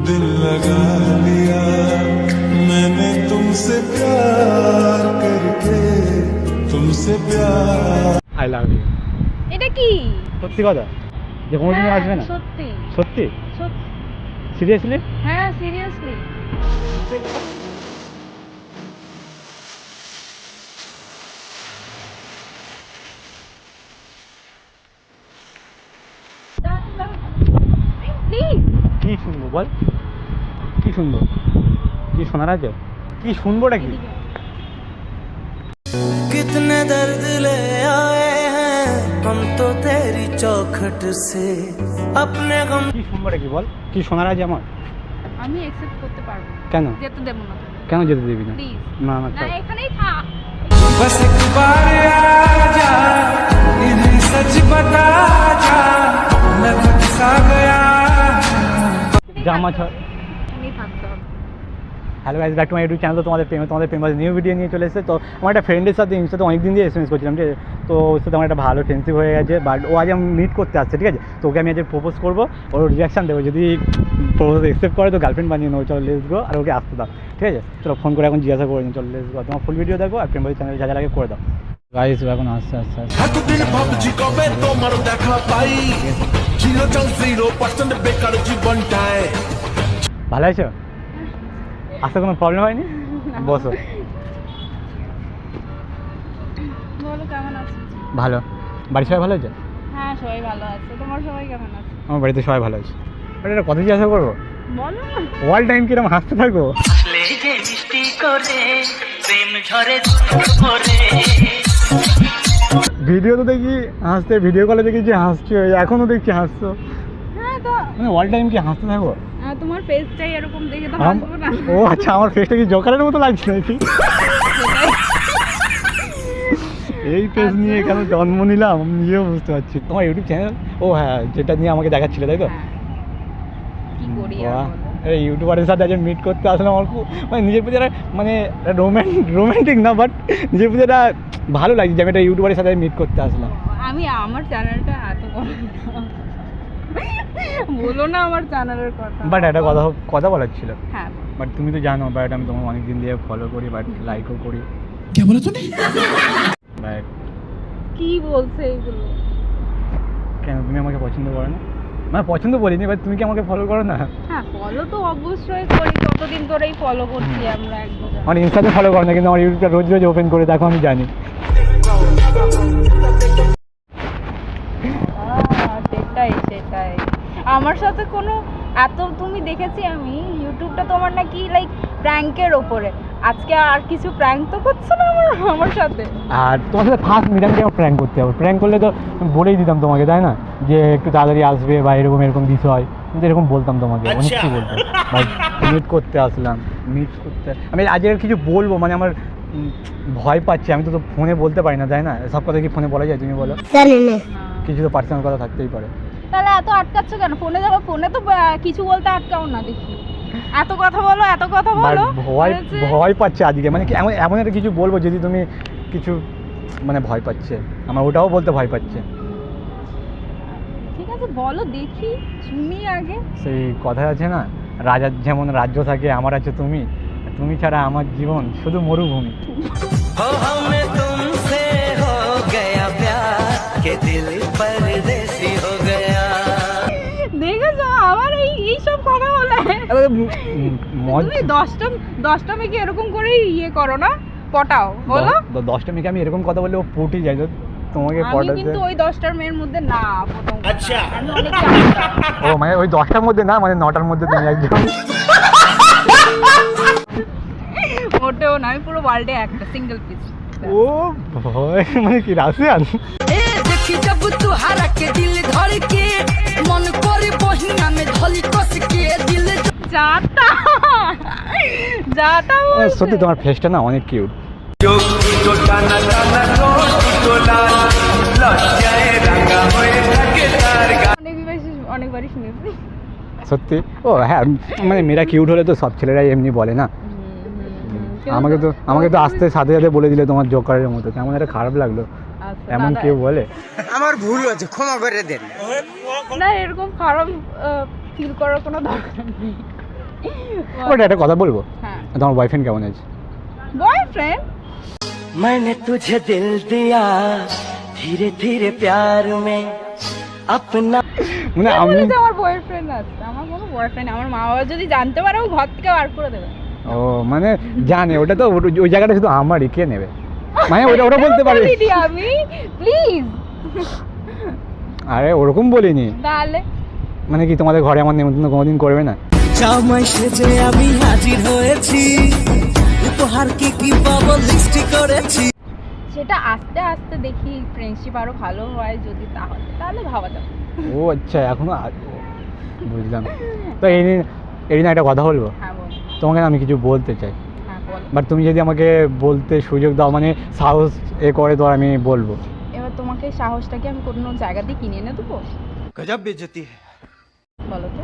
दिल लगा लिया मैंने तुमसे प्यार करके तुमसे प्यार আই লাভ ইউ। এটা কি সত্যি কথা যে কোনোদিন হ্যাঁ, আসবে না? সত্যি সত্যি সত্যি সিরিয়াসলি? হ্যাঁ সিরিয়াসলি কি শুনবো বল, কি শুনবো? কি শোনার আছে? কি শুনবোটা কি? कितने दर्द ले आए हैं हम तो तेरी चौखट से अपने गम। কি শুনবোটা কি বল? কি শোনার আছে আমার? আমি অ্যাকসেপ্ট করতে পারবো না। কেন যেতে দেব না কেন যেতে দিবি না? প্লিজ না না না এখানেই থাক बस एक बार आजा इन्हें सच बता जा मैं खुद सा गया। জামা ছ। এখানেই থাকতে হবে। Hello guys, back to my YouTube channel. তো তোমাদের প্রেমাস নিউ ভিডিও নিয়ে চলে এসেছে। তো আমার একটা ফ্রেন্ডের সাথে ইনস্টাতে অনেকদিন দিয়ে এসএমএস করছিলাম, ঠিক আছে? তো ওর সাথে আমার একটা ভালো ফ্রেন্ডশিপ হয়ে গেছে, বাট ও আজ আমি মিট করতে আসছে, ঠিক আছে? তো ওকে আমি আজ প্রপোজ করবো, ওর রিয়াকশান দেবো। যদি প্রপোজ অ্যাকসেপ্ট করে তো গার্লফ্রেন্ড বানিয়ে নেবো। চলো লেটস গো, আর ওকে আসতে দাও, ঠিক আছে? চলো ফোন করে এখন জিজ্ঞাসা করে নিই। চলো লেটস গো, তোমার ফুল ভিডিও দেখো আর প্রেমবাজি চ্যানেল যা যা লাগে করে দাও। গাইস এখন আসছে আসছে আসছে। এতদিন ভাবছি কবে তোমার দেখা পাই, 0% বেকার জীবনটায়। ভালো আছো? আসতে কোনো প্রবলেম হয়নি? বসো। বলো কেমন আছো? ভালো। বাড়ির সবাই ভালো আছে? হ্যাঁ সবাই ভালো আছে। তোমার সবাই কেমন আছে? আমার বাড়িতে সবাই ভালো আছে। বাট এটা কত জিজ্ঞাসা করবো? বলো না। অল টাইম কিরম হাসতে থাকবো? ভিডিও তো দেখি হাসতে, ভিডিও কলে দেখি যে হাসছো, এখনো দেখছি হাসছো, হ্যাঁ তো মানে অল টাইম কি হাসতে থাকবো? তোমার ফেসটাই এরকম দেখে তো হাসবো না। ও আচ্ছা, আমার ফেসটা কি জোকারের মতো লাগছে নাকি? এই ফেস নিয়ে কেন জন্ম নিলাম আমি নিজেও বুঝতে পারছি। তোমার ইউটিউব চ্যানেল? ও হ্যাঁ, যেটা নিয়ে আমাকে দেখাচ্ছিলে তাই তো? হ্যাঁ। কি করি আর বাহ, বলো? এই ইউটিউবারের সাথে আজ মিট করতে আসলাম। আমার খুব মানে নিজের প্রতি একটা মানে রোম্যান্টিক না, বাট নিজের প্রতি একটা ভালো লাগছে যে আমি একটা ইউটিউবারের সাথে মিট করতে আসলাম। আমি আমার চ্যানেলটা এত বড় না। বলো না আমার চ্যানেলের কথা। বাট একটা কথা বলার ছিল। হ্যাঁ বাট তুমি তো জানো, বাট আমি তোমাকে অনেক দিন দিয়ে ফলো করি, বাট লাইকও করি। কে বলে তুমি? বাট কি বলছে এইগুলো? কেন তুমি আমাকে পছন্দ করো না? মানে পছন্দ করিনি, বাট তুমি কি আমাকে ফলো করো না? হ্যাঁ ফলো তো অবশ্যই করি, কতদিন ধরেই ফলো করছি আমরা একদম। আমার ইনস্টাতে ফলো করো না, কিন্তু আমার ইউটিউবটা রোজ রোজ ওপেন করে দেখো, আমি জানি। সেটাই সেটাই আমার সাথে কোনো এত তুমি দেখেছি আমি ইউটিউবটা তোমার নাকি লাইক প্র্যাঙ্কের ওপরে। আজকে আর কিছু প্র্যাঙ্ক তো করছো না আমার সাথে? আর তোমার সাথে ফার্স্ট মিটামকে আমার প্র্যাঙ্ক করতে হবে। প্র্যাঙ্ক করলে তো বলেই দিতাম তোমাকে, তাই না? যে একটু তাড়াতাড়ি আসবে বা এরকম এরকম বিষয়, কিন্তু এরকম বলতাম তোমাকে, অনেক কিছু বলতাম। ভাই মিট করতে আসলাম, মিট করতে আমি আজকে কিছু বলবো, মানে আমার ভয় পাচ্ছি। আমি তো ফোনে বলতে পারি না, তাই না? সব কথা কি ফোনে বলা যায়? তুমি বলো। কিছু তো পার্সোনাল কথা থাকতেই পারে। তাহলে এত আটকাচ্ছ কেন? ফোনে যাবো, ফোনে তো কিছু বলতে আটকাও না দেখি। এত কথা বলো এত কথা বলো। ভয় পাচ্ছে আজকে, মানে কি এমন এমন একটা কিছু বলবো যদি তুমি কিছু মানে ভয় পাচ্ছে, আমার ওটাও বলতে ভয় পাচ্ছে। ঠিক আছে বলো দেখি, শুনি আগে। সেই কথা আছে না, রাজার যেমন রাজ্য থাকে, আমার আছে তুমি, তুমি ছাড়া আমার জীবন শুধু মরুভূমি। हो हमें तुमसे हो गया प्यार के दिल परदेसी हो गया। দেখেছো আমার এইসব কথা বলে তুমি দশটা মেয়েকে এরকম করে ইয়ে করো না, পটাও বলো। 10টা মেয়েকে আমি এরকম কথা বললে ও পটি যায়, তো তোমাকে আমি পটাতে। কিন্তু ওই 10টার মেয়ের মধ্যে না প্রথম কথা। আচ্ছা। আমি অনেক জানতাম। ও মানে ওই 10টার মধ্যে না, মানে 9টার মধ্যে তুমি একজন। মোটেও না, আমি পুরো ওয়ার্ল্ডে একটা সিঙ্গেল পিস। ও ভয়, মানে কি রাশিয়ান? ए देखी जब तुहारा के दिल धड़ के मन करे बहिना में धली कस के दिल যাতা যাতা সত্যি তোমার ফেসটা না অনেক কিউট। जो तो टाना टाना तो लाल लज्जाए रंगा होए থাকে তার গা। অনেকবারই শুনেছি। সত্যি? ও হ্যাঁ, মানে মেয়েরা কিউট হলে তো সব ছেলেরাই এমনি বলে না। আমাকে তো আসতে সাথে সাথে বলে দিলে তোমার জোকারের মতো, কেমন একটা খারাপ লাগলো। এমন কেউ বলে? আমার ভুল হয়েছে, ক্ষমা করে দেন। না এরকম খারাপ ফিল করার কোনো দরকার নেই। ওটা একটা কথা বলবো, হ্যাঁ, তোমার বয়ফ্রেন্ড কেমন আছে? বয়ফ্রেন্ড मैंने तुझे दिल दिया धीरे धीरे प्यार में अपना মানে আমি বলেছে আমার বয়ফ্রেন্ড আছে? আমার কোনো বয়ফ্রেন্ড, আমার মা বাবা যদি জানতে পারে ও ঘর থেকে বার করে দেবে। ও মানে জানে ওটা তো ওই জায়গাটা শুধু আমারই, কে নেবে? মানে ওটা বলতে পারে। দিদি আমি প্লিজ, আরে ওরকম বলিনি, তাহলে মানে কি তোমাদের ঘরে আমার নেমন্তন্ন কোনোদিন করবে না? জামাই সেজে আমি হাজির হয়েছি উপহার কি পাবো লিস্টি করেছি সেটা আস্তে আস্তে দেখি ফ্রেন্ডশিপ আরো ভালো হয় যদি, তাহলে ভাবা যাবে। ও আচ্ছা, এখনো বুঝলাম। তো এই নিয়ে একটা কথা বলবো, হ্যাঁ বল। তোমাকে না আমি কিছু বলতে চাই, হ্যাঁ বল। বাট তুমি যদি আমাকে বলতে সুযোগ দাও, মানে সাহস করে তো আমি বলবো। এবার তোমাকে সাহসটাকে আমি কোনো জায়গা দিয়ে কিনে এনে দেবো? गजब बेइज्जती है। বলো তো।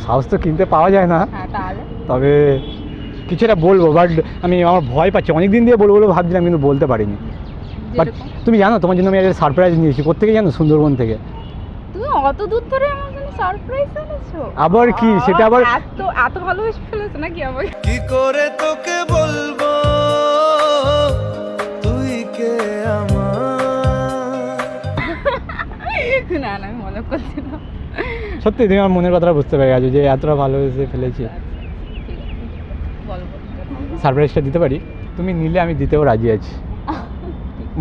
সাহস তো কিনতে পাওয়া যায় না, হ্যাঁ তাহলে তবে কিছু একটা বলবো, বাট আমি আমার ভয় পাচ্ছি, অনেক দিন দিয়ে বলবো ভাবছিলাম কিন্তু বলতে পারিনি। বাট যেরকম তুমি জানো তোমার জন্য আমি একটা সারপ্রাইজ নিয়েছি, কোত্থেকে জানো? সুন্দরবন থেকে। তুমি অত দূর ধরে আমার জন্য সারপ্রাইজ এনেছো? আবার কি? সেটা আবার এত ভালোবেসে ফেলেছো নাকি আমাকে? কি করে তোকে বলবো তুই কে আমার। না না, আমি মনে করছি না। সত্যি তুমি আমার মনের কথাটা বুঝতে পেরে গেছো যে এতটা ভালোবেসে ফেলেছি। ঠিক আছে, বলো বলো। সারপ্রাইজটা দিতে পারি, তুমি নিলে আমি দিতেও রাজি আছি,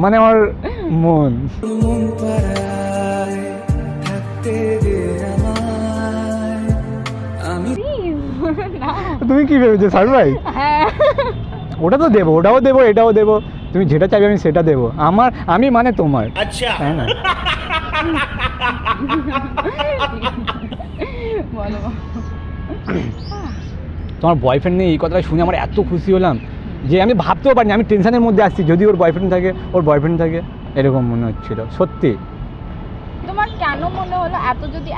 মানে আমার মন। মন পাড়ায় থাকতে দে আমায় আমি Please, না। তুমি কি ভেবেছো সারপ্রাইজ? হ্যাঁ ওটা তো দেবো, ওটাও দেবো, এটাও দেবো, তুমি যেটা চাইবে আমি সেটা দেবো। আমি মানে তোমার, তাই না? বলো। তোমার বয়ফ্রেন্ড নেই এই কথাটা শুনে আমার এত খুশি হলাম যে আমি ভাবতেও পারিনি, আমি টেনশনের মধ্যে আসছি, যদি ওর বয়ফ্রেন্ড থাকে এরকম মনে হচ্ছিল সত্যি। তোমার কেন মনে হলো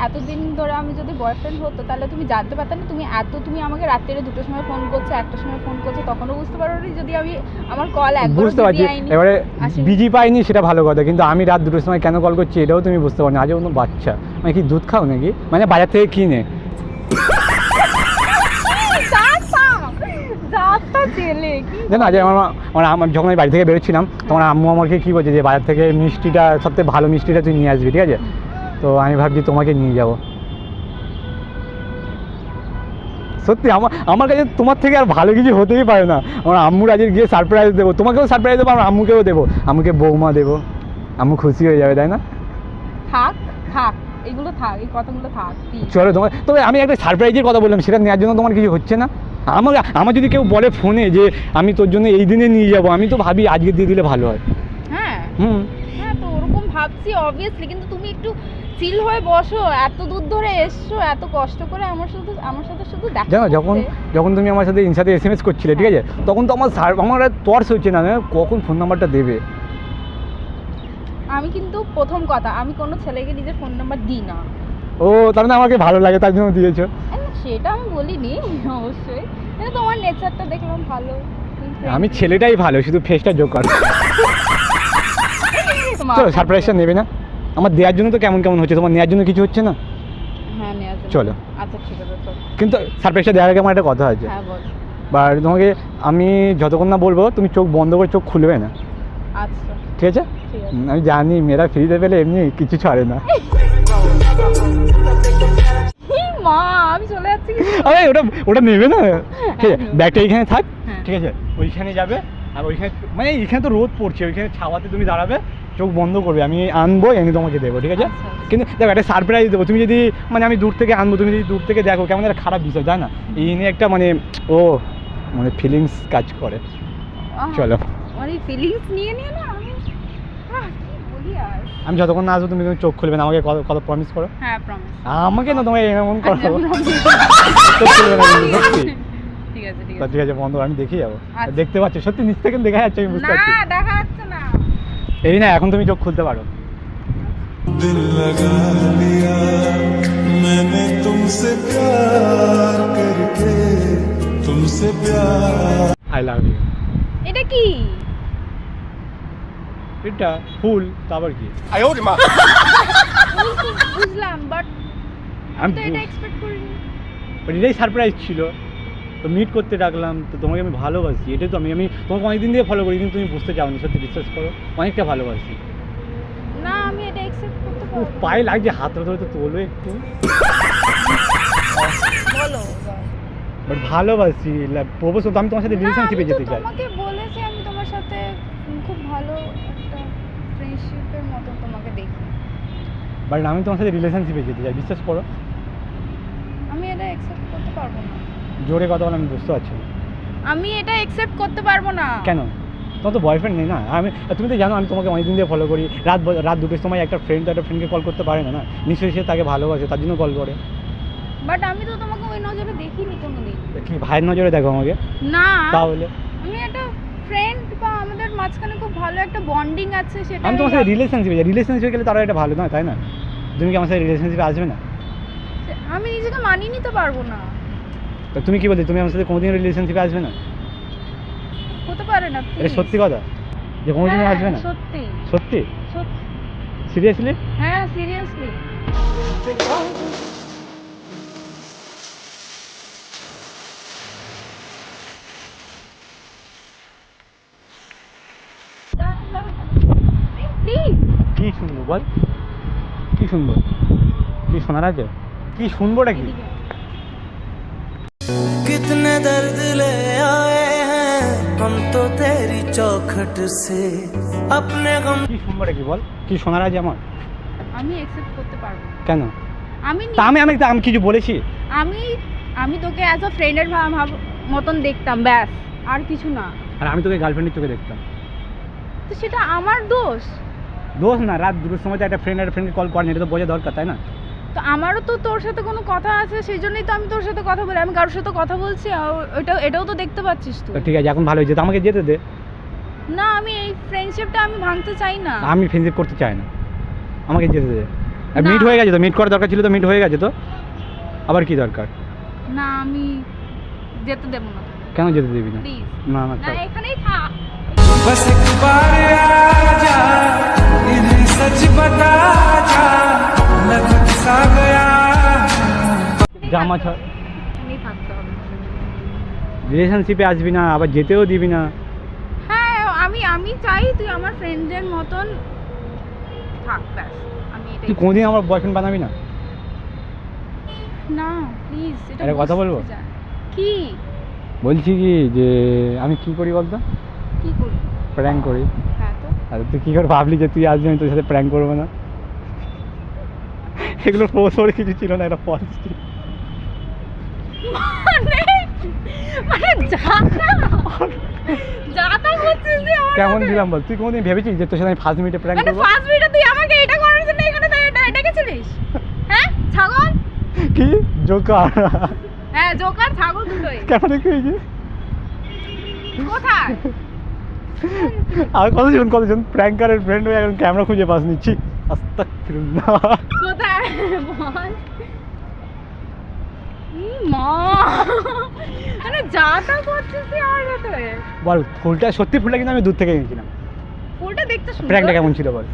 এতদিন ধরে আমি যদি বয়ফ্রেন্ড হতো তাহলে তুমি জানতে পারতে না? তুমি আমাকে রাত্রে 2টোর সময় ফোন করছো, 1টার সময় ফোন করছো, তখনও বুঝতে পারোনি যদি আমি আমার কল একবার বুঝতে পারছি, এবারে বিজি পাইনি সেটা ভালো কথা, কিন্তু আমি রাত 2টোর সময় কেন কল করছি এটাও তুমি বুঝতে পারো না। আজও কোনো বাচ্চা মানে কি দুধ খাও নাকি, মানে বাজার থেকে কিনে? জানো আজ আমার যখন আমি বাড়ি থেকে বেরোচ্ছিলাম তখন আম্মু আমাকে কী বলছে যে বাজার থেকে মিষ্টিটা, সবথেকে ভালো মিষ্টিটা তুই নিয়ে আসবি, ঠিক আছে? তো আমি ভাবছি তোমাকে নিয়ে যাব। সত্যি আমার কাছে তোমার থেকে আর ভালো কিছু হতেই পারে না। আমার আম্মুর আজকে গিয়ে সারপ্রাইজ দেবো, তোমাকেও সারপ্রাইজ দেবো, আমার আম্মুকেও দেবো, আম্মুকে বৌমা দেবো, আম্মু খুশি হয়ে যাবে, তাই না? থাক এগুলো থাক, এই কথাগুলো থাক। চলো তবে আমি একটা সারপ্রাইজের কথা বললাম, সেটা নেওয়ার জন্য তোমার কিছু হচ্ছে না? আমার যদি কেউ বলে ফোনে যে আমি তোর জন্য এই দিনে নিয়ে যাবো, আমি তো ভাবি আজকে দিয়ে দিলে ভালো হয়। হ্যাঁ হ্যাঁ, তো ওরকম ভাবছি অবভিয়াসলি, কিন্তু তুমি একটু চিল হয়ে বসো, এত দূর ধরে এসছো, এত কষ্ট করে আমার সাথে শুধু দেখা জানো যখন তুমি আমার সাথে ইনসাতে SMS করছিলে, ঠিক আছে, তখন তো আমার আর তর্স হচ্ছে না কখন ফোন নাম্বারটা দেবে। আমি কিন্তু প্রথম কথা, আমি কোনো ছেলেকে নিজের ফোন নাম্বার দিই না। ও তার মানে আমাকে ভালো লাগে তার জন্য দিয়েছো? সেটা আমি বলিনি অবশ্যই, কিন্তু তোমার নেচারটা দেখলাম ভালো। আমি ছেলেটাই ভালো, শুধু ফেসটা জোকার। চলো সারপ্রাইজটা নেবে না? আমার দেওয়ার জন্য তো কেমন হচ্ছে, তোমার নেওয়ার জন্য কিছু হচ্ছে না? হ্যাঁ নেওয়া যাবে। চলো। আচ্ছা ঠিক আছে চলো। কিন্তু সারপ্রাইজটা দেওয়ার আগে আমার একটা কথা আছে। হ্যাঁ বল। বা তোমাকে আমি যতক্ষণ না বলবো তুমি চোখ বন্ধ করে চোখ খুলবে না, আচ্ছা ঠিক আছে? ঠিক আছে। আমি জানি মেয়েরা ফ্রিতে পেলে এমনি কিছু ছাড়ে না। মা আমি চলে যাচ্ছি। আরে ওটা নেবে না, ঠিক আছে? নেবো। ব্যাগটা এইখানে থাক, হ্যাঁ। ঠিক আছে? ওইখানে যাবে, আর ওইখানে মানে এইখানে তো রোদ পড়ছে, ওইখানে ছাওয়াতে তুমি দাঁড়াবে, চোখ বন্ধ করবে, আমি আনবো এনে তোমাকে দেবো, ঠিক আছে? আচ্ছা, আচ্ছা। কিন্তু দেখো একটা সারপ্রাইজ দেবো, তুমি যদি মানে আমি দূর থেকে আনবো, তুমি যদি দূর থেকে দেখো কেমন একটা খারাপ বিষয়, জানো? এই নিয়ে একটা মানে ফিলিংস কাজ করে। চলো আমার এই ফিলিংস নিয়ে না আমি কি বলি আর। আমি যতক্ষণ না আসবো তুমি চোখ খুলবে না, আমাকে কথা প্রমিস করো। হ্যাঁ প্রমিস। আমাকে না তোমাকে এমন করো, আচ্ছা, চোখ খুলবে না কিন্তু, সত্যি। ঠিক আছে ঠিক তা আছে। ঠিক আছে বন্ধু, আমি দেখে যাবো। আচ্ছা। দেখতে পাচ্ছ সত্যি নিচ থেকে দেখা যাচ্ছে, আমি বুঝতে না পারছি। দেখা যাচ্ছে না। এই না এখন তুমি চোখ খুলতে পারো। दिल लगा लिया मैंने तुमसे प्यार करके तुमसे प्यार। I love you. এটা কি? এটা ফুল, তারপর কি? বুঝলাম বাট আমি তো এটা এক্সপেক্ট করিনি। এটাই সারপ্রাইজ ছিল, তো মিট করতে ডাকলাম, তো তোমাকে আমি ভালোবাসি, এটাই তো আমি তোমাকে অনেকদিন দিয়ে ফলো করি, কিন্তু তুমি বুঝতে চাওনি, সত্যি বিশ্বাস করো অনেকটা ভালোবাসি। না আমি এটা অ্যাকসেপ্ট করতে ও পারবো না। পায়ে লাগছে, হাতটা ধরে তো তোলো একটু, বলো বাট ভালোবাসি, প্রপোজ করতে আমি তোমার সাথে না, রিলেশনশিপে আমি তো যেতে চাই। তোমাকে বলেছি আমি তোমার সাথে খুব ভালো একটা ফ্রেন্ডশিপের মতো তোমাকে দেখি। বাট আমি তোমার সাথে রিলেশনশিপে যেতে চাই, বিশ্বাস করো। আমি এটা অ্যাকসেপ্ট করতে পারবো না। জোরে কথা বলে আমি বুঝতে পারছি না। আমি এটা অ্যাকসেপ্ট করতে পারবো না। কেন? তোমার তো বয়ফ্রেন্ড নেই না। তুমি তো জানো আমি তোমাকে অনেকদিন দিয়ে ফলো করি, রাত দুটোর সময় একটা ফ্রেন্ডকে কল করতে পারে না, নিশ্চয়ই সে তাকে ভালোবাসে, তার জন্য কল করে। বাট আমি তো তোমাকে ওই নজরে দেখিনি কোনোদিন। কি ভাইয়ের নজরে দেখো আমাকে? না তাহলে আমি একটা ফ্রেন্ড বা আমাদের মাঝখানে খুব ভালো একটা বন্ডিং আছে, সেটা আমি তোমার সাথে রিলেশনশিপে গেলে তারা এটা ভালো নয়, তাই না? তুমি কি আমার সাথে রিলেশনশিপে আসবে না? আমি নিজেকে মানিয়ে নিতে পারবো না। তো তুমি কি বলছো, তুমি আমার সাথে কোনোদিন রিলেশনশিপে আসবে না? হতে পারে না এটা please। সত্যি কথা যে কোনোদিন হ্যাঁ, আসবে না? সত্যি সত্যি সত্যি। সিরিয়াসলি? হ্যাঁ সিরিয়াসলি। প্লিজ কি শুনবো বল, কি শুনবো? কি শোনার আছে? কি শুনবোটা কি? कितने दर्द ले आए हैं हम तो तेरी चौखट से अपने गम কি শুনবোটা কি বল, কি শোনার আছে আমার? আমি অ্যাকসেপ্ট করতে পারবো না। কেন? আমি তা আমি কিছু বলেছি? আমি তোকে অ্যাজ আ ফ্রেন্ডের মতন দেখতাম, ব্যাস আর কিছু না। আর আমি তোকে গার্লফ্রেন্ডের চোখে দেখতাম। তো সেটা আমার দোষ। দোষ না, রাত দুটোর সময় তো একটা ফ্রেন্ডকে কল করেন, এটা তো বোঝা দরকার, তাই না? তো আমারও তো তোর সাথে কোনো কথা আছে, সেই জন্যই তো আমি তোর সাথে কথা বলি। আমি কারোর সাথে কথা বলছি, আর এটাও তো দেখতে পাচ্ছিস তো তুই। ঠিক আছে, এখন ভালো হয়েছে, তো আমাকে যেতে দে। না আমি এই ফ্রেন্ডশিপটা আমি ভাঙতে চাই না। আমি ফ্রেন্ডশিপ করতে চাই না, আমাকে যেতে দে। আর না। মিট হয়ে গেছে তো, মিট করার দরকার ছিল তো, মিট হয়ে গেছে তো, আবার কি দরকার? না আমি যেতে দেবো না। কেন যেতে দিবি না? প্লিজ না না না, থাক। এখানেই থাক। बस एक बार आजा इन्हें सच बता जा मैं खुद सा गया জামা ছাড়, এখানেই থাকতে হবে। রিলেশনশিপে আসবি না, আবার যেতেও দিবি না। হ্যাঁ আমি চাই তুই আমার ফ্রেন্ডের মতন থাক, ব্যাস আমি এটাই। তুই কোনোদিন আমার বয়ফ্রেন্ড বানাবি না? না প্লিজ এটা একটা কথা বলবো? বুঝতে চাই। কি বলছি কি যে আমি কি করি বলতো? কি করি? প্র্যাঙ্ক করি। হ্যাঁ তো আর তুই কী করে ভাবলি যে তুই আসবি আমি তোর সাথে প্র্যাঙ্ক করবো না? এগুলো প্রসর কিছু ছিল না, এটা ফলস ছিল। মানে যাতা করছিস তুই আমার কেমন সাথে? ছিলাম বল? তুই কোনোদিন ভেবেছিস যে তোর সাথে আমি ফার্স্ট মিনিটে প্র্যাঙ্ক মানে করবো? ফার্স্ট ভিডিও তুই আমাকে এটা করার জন্য এখানে ডেকেছিলিস? হ্যাঁ ছাগল। কি জোকার? হ্যাঁ জোকার ছাগল দুটোই। কেমন দেখতে হয়েছে? কোথায়? আর কতজন প্র্যাঙ্কারের ফ্রেন্ড হয়ে এখন ক্যামেরা খুঁজে পাস নিচ্ছি। আস্তাগফিরুল্লাহ। কোথায় বল? মা মানে যাতা করছিস তুই আমার সাথে। বল ফুলটা সত্যি, ফুলটা কিন্তু আমি দূর থেকে নিয়েছিলাম। ফুলটা দেখতে সুন্দর। প্র্যাঙ্কটা কেমন ছিল বল?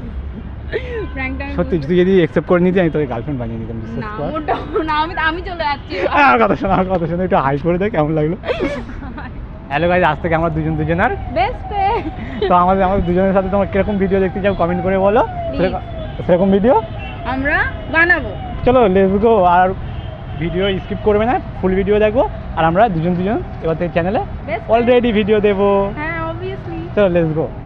প্র্যাঙ্কটা সত্যি তুই যদি অ্যাকসেপ্ট করে নিতি আমি তোকে গার্লফ্রেন্ড বানিয়ে নিতাম, বিশ্বাস না কর। মোটাও না, আমি চলে যাচ্ছি। আমার কথা শোনো একটু হাই করে দেখ কেমন লাগলো। হ্যালো গাইজ, আজ থেকে আমরা দুজনার বেস্ট ফ্রেন্ড। তো আমাদের দুজনের সাথে তোমার কিরকম ভিডিও দেখতে চাও কমেন্ট করে বলো, Please. সেরকম ভিডিও আমরা বানাবো। চলো লেটস গো। আর ভিডিও স্কিপ করবে না, ফুল ভিডিও দেখবো। আর আমরা দুজন এবার থেকে চ্যানেলে Best অলরেডি ভিডিও দেবো। হ্যাঁ অবভিয়াসলি। চলো লেটস গো।